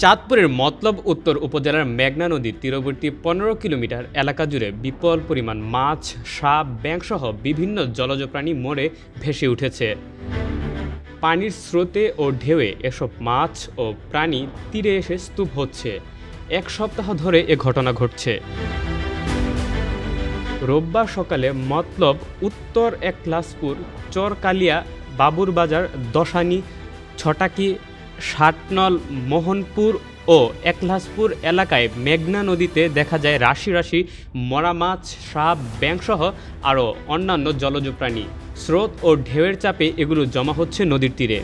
চাঁদপুরের মতলব উত্তর উপজেলার মেঘনা নদীর তীরবর্তী ১৫ কিলোমিটার এলাকা জুড়ে বিপুল পরিমাণ মাছ, সাপ, ব্যাঙসহ বিভিন্ন জলজ প্রাণী মরে ভেসে উঠেছে। পানির স্রোতে ও ঢেউয়ে এসব মাছ ও প্রাণী তীরে এসে স্তূপ হচ্ছে। এক সপ্তাহ ধরে এ ঘটনা ঘটছে। রোববার সকালে মতলব উত্তর একলাসপুর, চরকালিয়া, বাবুরবাজার, দশানী, ছটাকি, ষাটনল, মোহনপুর ও একলাসপুর এলাকায় মেঘনা নদীতে দেখা যায় রাশি রাশি মরা মাছ, সাপ, ব্যাঙসহ আরও অন্যান্য জলজ প্রাণী। স্রোত ও ঢেউয়ের চাপে এগুলো জমা হচ্ছে নদীর তীরে।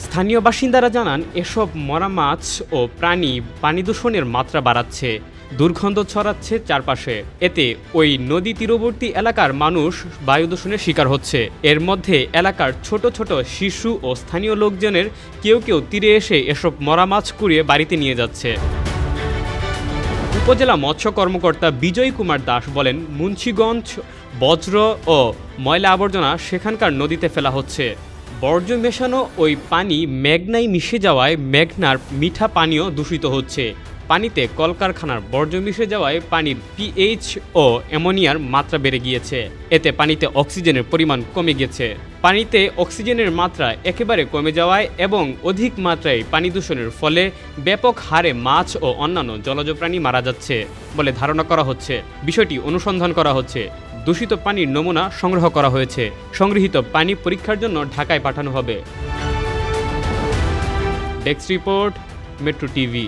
স্থানীয় বাসিন্দারা জানান, এসব মরা মাছ ও প্রাণী পানি দূষণের মাত্রা বাড়াচ্ছে, দুর্গন্ধ ছড়াচ্ছে চারপাশে। এতে ওই নদী তীরবর্তী এলাকার মানুষ বায়ু দূষণের শিকার হচ্ছে। এর মধ্যে এলাকার ছোট ছোট শিশু ও স্থানীয় লোকজনের কেউ কেউ তীরে এসে এসব মরা মাছ কুড়িয়ে বাড়িতে নিয়ে যাচ্ছে। উপজেলা মৎস্য কর্মকর্তা বিজয় কুমার দাস বলেন, মুন্সিগঞ্জ বজ্র ও ময়লা আবর্জনা সেখানকার নদীতে ফেলা হচ্ছে। বর্জ্য মেশানো ওই পানি মেঘনায় মিশে যাওয়ায় মেঘনার মিঠা পানীয় দূষিত হচ্ছে। পানিতে কলকারখানার বর্জ্য মিশে যাওয়ায় পানির পিএইচ ও অ্যামোনিয়ার মাত্রা বেড়ে গিয়েছে। এতে পানিতে অক্সিজেনের পরিমাণ কমে গেছে। পানিতে অক্সিজেনের মাত্রা একেবারে কমে যাওয়ায় এবং অধিক মাত্রায় পানি দূষণের ফলে ব্যাপক হারে মাছ ও অন্যান্য জলজ প্রাণী মারা যাচ্ছে বলে ধারণা করা হচ্ছে। বিষয়টি অনুসন্ধান করা হচ্ছে। দূষিত পানির নমুনা সংগ্রহ করা হয়েছে। সংগৃহীত পানি পরীক্ষার জন্য ঢাকায় পাঠানো হবে। Desk report, metro TV.